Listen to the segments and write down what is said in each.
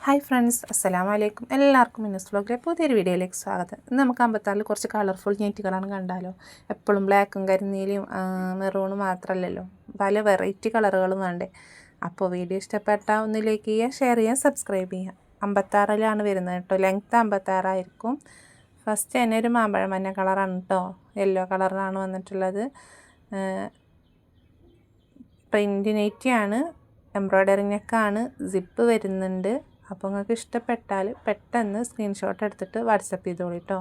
Hi friends, അസ്സലാമു അലൈക്കും. എല്ലാവർക്കും മിന്നസ് വ്ലോഗിലെ പുതിയൊരു വീഡിയോയിലേക്ക് സ്വാഗതം. ഇന്ന് നമുക്ക് അമ്പത്താറിൽ കുറച്ച് കളർഫുൾ നെറ്റുകളാണ് കണ്ടാലോ. എപ്പോഴും ബ്ലാക്കും കരിനീലയും മെറൂണും മാത്രമല്ലല്ലോ, പല വെറൈറ്റി കളറുകളും വേണ്ടേ. അപ്പോൾ വീഡിയോ ഇഷ്ടപ്പെട്ടാൽ ഒന്ന് ലൈക്ക് ചെയ്യുക, ഷെയർ ചെയ്യുക, സബ്സ്ക്രൈബ് ചെയ്യുക. 56 വരുന്നത് കേട്ടോ. ലെങ്ത്ത് 56 ഫസ്റ്റ് തന്നെ ഒരു മാമ്പഴ മഞ്ഞ കളറാണ് കേട്ടോ, യെല്ലോ കളറിലാണ് വന്നിട്ടുള്ളത്. പ്രിൻ്റ് നെറ്റിയാണ്, എംബ്രോയ്ഡറി നെക്കാണ്, സിപ്പ് വരുന്നുണ്ട്. അപ്പോൾ നിങ്ങൾക്ക് ഇഷ്ടപ്പെട്ടാൽ പെട്ടെന്ന് സ്ക്രീൻഷോട്ട് എടുത്തിട്ട് വാട്സപ്പ് ചെയ്തോളൂ കേട്ടോ.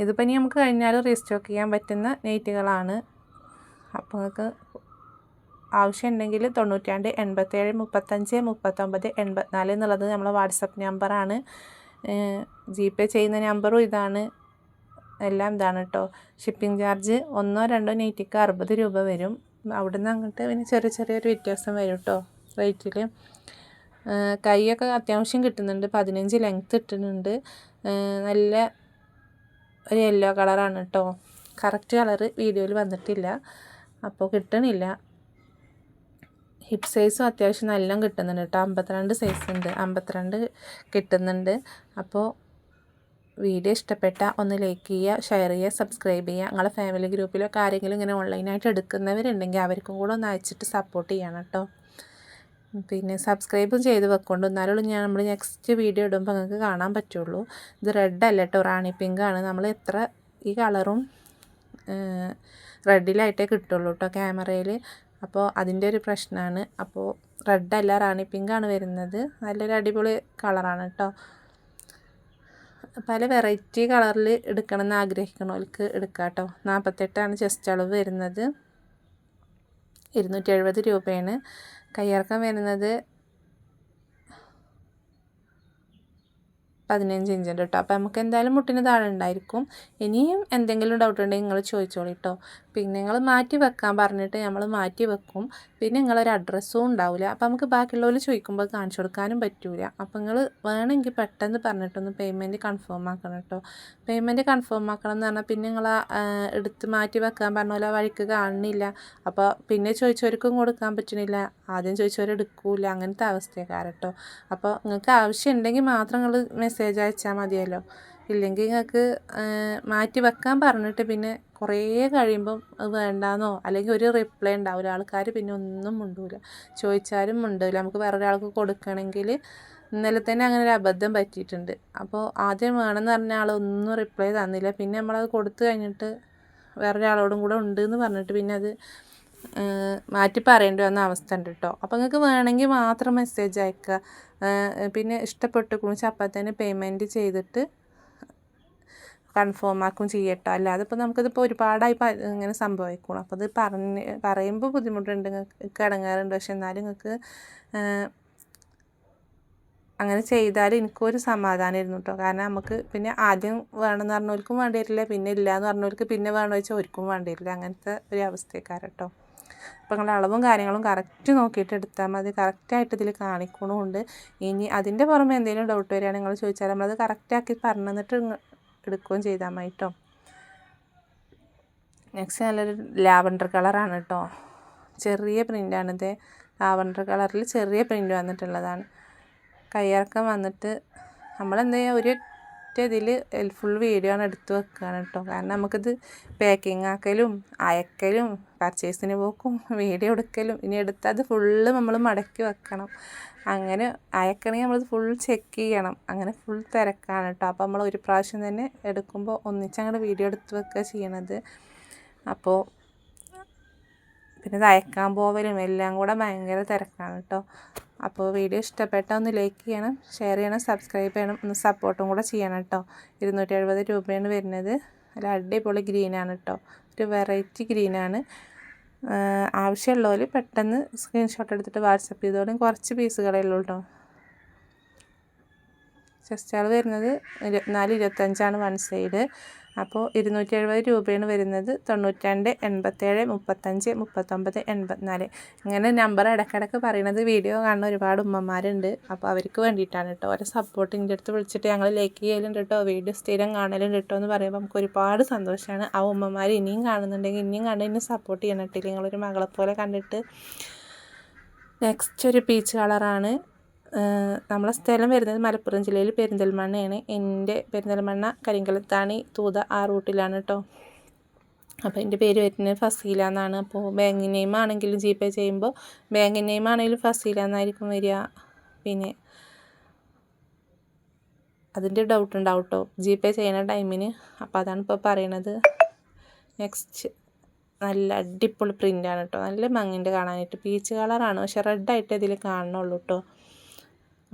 ഇതിപ്പോൾ ഇനി നമുക്ക് കഴിഞ്ഞാൽ റീസ്റ്റോക്ക് ചെയ്യാൻ പറ്റുന്ന നെയ്റ്റുകളാണ്. അപ്പോൾ നിങ്ങൾക്ക് ആവശ്യമുണ്ടെങ്കിൽ 92 87 35 39 84 എന്നുള്ളത് നമ്മളെ വാട്സപ്പ് നമ്പറാണ്. GPay ചെയ്യുന്ന നമ്പറും ഇതാണ്. എല്ലാം ഇതാണ് കേട്ടോ. ഷിപ്പിംഗ് ചാർജ് 1-2 നെയ്റ്റിക്ക് 60 രൂപ വരും. അവിടെ നിന്ന് അങ്ങോട്ട് പിന്നെ ചെറിയൊരു വ്യത്യാസം വരും കേട്ടോ റേറ്റിൽ. കൈയൊക്കെ അത്യാവശ്യം കിട്ടുന്നുണ്ട്. 15 ലെങ്ത്ത് ഇട്ടുന്നുണ്ട്. നല്ല ഒരു യെല്ലോ കളറാണ് കേട്ടോ. കറക്റ്റ് കളറ് വീഡിയോയിൽ വന്നിട്ടില്ല, അപ്പോൾ കിട്ടണില്ല. ഹിപ്പ് സൈസും അത്യാവശ്യം നല്ല കിട്ടുന്നുണ്ട് കേട്ടോ. 52 സൈസ് ഉണ്ട്, 52 കിട്ടുന്നുണ്ട്. അപ്പോൾ വീഡിയോ ഇഷ്ടപ്പെട്ടാൽ ഒന്ന് ലൈക്ക് ചെയ്യുക, ഷെയർ ചെയ്യുക, സബ്സ്ക്രൈബ് ചെയ്യുക. നിങ്ങളെ ഫാമിലി ഗ്രൂപ്പിലൊക്കെ ആരെങ്കിലും ഇങ്ങനെ ഓൺലൈനായിട്ട് എടുക്കുന്നവരുണ്ടെങ്കിൽ അവർക്കും കൂടെ ഒന്ന് അയച്ചിട്ട് സപ്പോർട്ട് ചെയ്യണം കേട്ടോ. പിന്നെ സബ്സ്ക്രൈബും ചെയ്ത് വെക്കൊണ്ട്, എന്നാലും നമ്മൾ നെക്സ്റ്റ് വീഡിയോ ഇടുമ്പോൾ നിങ്ങൾക്ക് കാണാൻ പറ്റുള്ളൂ. ഇത് റെഡ് അല്ല കേട്ടോ, റാണി പിങ്കാണ്. നമ്മൾ എത്ര ഈ കളറും റെഡിലായിട്ടേ കിട്ടുള്ളൂ കേട്ടോ ക്യാമറയിൽ. അപ്പോൾ അതിൻ്റെ ഒരു പ്രശ്നമാണ്. അപ്പോൾ റെഡ് അല്ല, റാണി പിങ്കാണ് വരുന്നത്. നല്ലൊരു അടിപൊളി കളറാണ് കേട്ടോ. പല വെറൈറ്റി കളറിൽ എടുക്കണമെന്ന് ആഗ്രഹിക്കണവർക്ക് എടുക്കാം കേട്ടോ. 48 ചെസ്റ്റ് അളവ് വരുന്നത്. 270 രൂപയാണ്. കയ്യിറക്കം വരുന്നത് 15 ഇഞ്ചുണ്ട് കേട്ടോ. അപ്പോൾ നമുക്ക് എന്തായാലും മുട്ടിന് താഴെ ഉണ്ടായിരിക്കും. ഇനിയും എന്തെങ്കിലും ഡൗട്ട് ഉണ്ടെങ്കിൽ നിങ്ങൾ ചോദിച്ചോളൂ കേട്ടോ. പിന്നെ നിങ്ങൾ മാറ്റി വെക്കാൻ പറഞ്ഞിട്ട് നമ്മൾ മാറ്റി വെക്കും. പിന്നെ നിങ്ങളൊരു അഡ്രസ്സും ഉണ്ടാവില്ല. അപ്പോൾ നമുക്ക് ബാക്കിയുള്ളവർ ചോദിക്കുമ്പോൾ കാണിച്ചു കൊടുക്കാനും പറ്റില്ല. അപ്പോൾ നിങ്ങൾ വേണമെങ്കിൽ പെട്ടെന്ന് പറഞ്ഞിട്ടൊന്ന് പേയ്മെൻറ്റ് കൺഫേം ആക്കണം കേട്ടോ. പേയ്മെൻറ്റ് കൺഫേം ആക്കണം എന്ന് പറഞ്ഞാൽ പിന്നെ നിങ്ങൾ എടുത്ത് മാറ്റി വെക്കാൻ പറഞ്ഞ പോലെ വഴിക്ക് കാണുന്നില്ല. അപ്പോൾ പിന്നെ ചോദിച്ചവർക്കും കൊടുക്കാൻ പറ്റണില്ല, ആദ്യം ചോദിച്ചവരെടുക്കില്ല. അങ്ങനത്തെ അവസ്ഥക്കാർ കേട്ടോ. അപ്പോൾ നിങ്ങൾക്ക് ആവശ്യമുണ്ടെങ്കിൽ മാത്രം നിങ്ങൾ മെസ്സേജ് അയച്ചാൽ മതിയല്ലോ. ഇല്ലെങ്കിൽ നിങ്ങൾക്ക് മാറ്റി വെക്കാൻ പറഞ്ഞിട്ട് പിന്നെ കുറേ കഴിയുമ്പം അത് വേണ്ടാന്നോ അല്ലെങ്കിൽ ഒരു റിപ്ലൈ ഉണ്ടാവില്ല. ആൾക്കാർ പിന്നെ ഒന്നും മിണ്ടൂല, ചോദിച്ചാലും മിണ്ടൂല. നമുക്ക് വേറെ ഒരാൾക്ക് കൊടുക്കണമെങ്കിൽ ഇന്നലെ തന്നെ അങ്ങനെ ഒരു അബദ്ധം പറ്റിയിട്ടുണ്ട്. അപ്പോൾ ആദ്യം വേണമെന്ന് പറഞ്ഞ ആളൊന്നും റിപ്ലൈ തന്നില്ല. പിന്നെ നമ്മളത് കൊടുത്തു കഴിഞ്ഞിട്ട് വേറൊരാളോടും കൂടെ ഉണ്ട് എന്ന് പറഞ്ഞിട്ട് പിന്നെ അത് മാറ്റി പറയേണ്ടി വന്ന അവസ്ഥ ഉണ്ട് കേട്ടോ. അപ്പോൾ നിങ്ങൾക്ക് വേണമെങ്കിൽ മാത്രം മെസ്സേജ് അയക്കുക. പിന്നെ ഇഷ്ടപ്പെട്ടുക്കുണിച്ച് അപ്പം തന്നെ പേയ്മെൻറ്റ് ചെയ്തിട്ട് കൺഫേം ആക്കും ചെയ്യട്ടോ. അല്ലാതെ ഇപ്പോൾ നമുക്കിതിപ്പോൾ ഒരുപാടായി ഇങ്ങനെ സംഭവിക്കണം. അപ്പോൾ അത് പറയുമ്പോൾ ബുദ്ധിമുട്ടുണ്ട്, നിങ്ങൾക്ക് ഇടങ്ങാറുണ്ട്. പക്ഷെ എന്നാലും നിങ്ങൾക്ക് അങ്ങനെ ചെയ്താൽ എനിക്കൊരു സമാധാനമായിരുന്നു കേട്ടോ. കാരണം നമുക്ക് പിന്നെ ആദ്യം വേണമെന്ന് പറഞ്ഞവർക്കും വേണ്ടി വരില്ല, പിന്നെ ഇല്ല എന്ന് പറഞ്ഞവർക്ക് പിന്നെ വേണമെന്ന് വെച്ചാൽ ഒരിക്കും വേണ്ടി വരില്ല. അങ്ങനത്തെ ഒരു അവസ്ഥക്കാർ കേട്ടോ. അപ്പോൾ നിങ്ങൾ അളവും കാര്യങ്ങളും കറക്റ്റ് നോക്കിയിട്ട് എടുത്താൽ മതി. കറക്റ്റായിട്ട് ഇതിൽ കാണിക്കണമുണ്ട്. ഇനി അതിൻ്റെ പുറമെ എന്തെങ്കിലും ഡൗട്ട് വരികയാണെങ്കിൽ നിങ്ങൾ ചോദിച്ചാൽ നമ്മളത് കറക്റ്റാക്കി പറഞ്ഞു തന്നിട്ട് എടുക്കുകയും ചെയ്താൽ മതി കേട്ടോ. നെക്സ്റ്റ് നല്ലൊരു ലാവൻഡർ കളറാണ് കേട്ടോ. ചെറിയ പ്രിൻ്റാണിത്. ലാവൻഡർ കളറിൽ ചെറിയ പ്രിൻ്റ് വന്നിട്ടുള്ളതാണ്. കയ്യിറക്കം വന്നിട്ട് നമ്മളെന്താ ചെയ്യുക, ഒരു ഇതിൽ ഫുൾ വീഡിയോ ആണ് എടുത്ത് വെക്കുകയാണ് കേട്ടോ. കാരണം നമുക്കിത് പാക്കിങ് ആക്കലും അയക്കലും പർച്ചേസിന് പോക്കും വീഡിയോ എടുക്കലും ഇനി എടുത്താൽ അത് ഫുള്ള് നമ്മൾ മടക്കി വെക്കണം. അങ്ങനെ അയക്കണമെങ്കിൽ നമ്മളത് ഫുൾ ചെക്ക് ചെയ്യണം. അങ്ങനെ ഫുൾ തിരക്കാണ് കേട്ടോ. അപ്പോൾ നമ്മൾ ഒരു പ്രാവശ്യം തന്നെ എടുക്കുമ്പോൾ ഒന്നിച്ചങ്ങോട്ട് വീഡിയോ എടുത്ത് വെക്കുക ചെയ്യണത്. അപ്പോൾ പിന്നെ ഇത് അയക്കാൻ പോവലും എല്ലാം കൂടെ ഭയങ്കര തിരക്കാണ് കേട്ടോ. അപ്പോൾ വീഡിയോ ഇഷ്ടപ്പെട്ടാൽ ഒന്ന് ലൈക്ക് ചെയ്യണം, ഷെയർ ചെയ്യണം, സബ്സ്ക്രൈബ് ചെയ്യണം, ഒന്ന് സപ്പോർട്ടും കൂടെ ചെയ്യണം കേട്ടോ. 270 രൂപയാണ് വരുന്നത്. നല്ല അടിപൊളി ഗ്രീനാണ് കേട്ടോ. ഒരു വെറൈറ്റി ഗ്രീനാണ്. ആവശ്യമുള്ളവർ പെട്ടെന്ന് സ്ക്രീൻഷോട്ട് എടുത്തിട്ട് വാട്സപ്പ് ചെയ്തോളും. കുറച്ച് പീസുകളേ ഉള്ളൂ കേട്ടോ. ചെസ്റ്റ് അളവ് വരുന്നത് 24-25 വൺ സൈഡ്. അപ്പോൾ 270 രൂപയാണ് വരുന്നത്. 92 87 35 39 84 ഇങ്ങനെ നമ്പർ ഇടയ്ക്കിടയ്ക്ക് പറയുന്നത് വീഡിയോ കാണുന്ന ഒരുപാട് ഉമ്മമാരുണ്ട്. അപ്പോൾ അവർക്ക് വേണ്ടിയിട്ടാണ് കേട്ടോ. ഓരോ സപ്പോർട്ട് എൻ്റെ അടുത്ത് വിളിച്ചിട്ട് ഞങ്ങൾ ലൈക്ക് ചെയ്യലുണ്ട് കേട്ടോ, വീഡിയോ സ്ഥിരം കാണലുണ്ട് കേട്ടോ എന്ന് പറയുമ്പോൾ നമുക്ക് ഒരുപാട് സന്തോഷമാണ്. ആ ഉമ്മമാർ ഇനിയും കാണുന്നുണ്ടെങ്കിൽ ഇനിയും കണ്ട് ഇനി സപ്പോർട്ട് ചെയ്യണം കേട്ടോ. നിങ്ങളൊരു മകളെപ്പോലെ കണ്ടിട്ട്. നെക്സ്റ്റ് ഒരു പീച്ച് കളറാണ്. നമ്മളെ സ്ഥലം വരുന്നത് മലപ്പുറം ജില്ലയിൽ പെരിന്തൽമണ്ണയാണ്. എൻ്റെ പെരിന്തൽമണ്ണ കരിങ്കലത്താണി തൂത ആ റൂട്ടിലാണ് കേട്ടോ. അപ്പോൾ എൻ്റെ പേര് വരുന്നത് ഫസീല എന്നാണ്. അപ്പോൾ ബാങ്ക് നെയിം ആണെങ്കിലും GPay ചെയ്യുമ്പോൾ ബാങ്ക് നെയിം ആണെങ്കിലും ഫസീല എന്നായിരിക്കും വരിക. പിന്നെ അതിൻ്റെ ഡൗട്ട് ഉണ്ടാവും കേട്ടോ GPay ചെയ്യുന്ന ടൈമിന്. അപ്പോൾ അതാണ് ഇപ്പോൾ പറയണത്. നെക്സ്റ്റ് നല്ല അടിപൊളി പ്രിൻ്റാണ് കേട്ടോ. നല്ല ഭംഗിയുണ്ട് കാണാനായിട്ട്. പീച്ച് കളറാണ്, പക്ഷെ റെഡായിട്ട് ഇതിൽ കാണുന്നുള്ളൂ കേട്ടോ.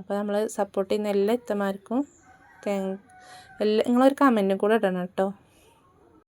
അപ്പോൾ നമ്മൾ സപ്പോർട്ട് ചെയ്യുന്ന എല്ലാ ഇത്തമാർക്കും നിങ്ങളൊരു കമൻറ്റും കൂടെ ഇടണം കേട്ടോ.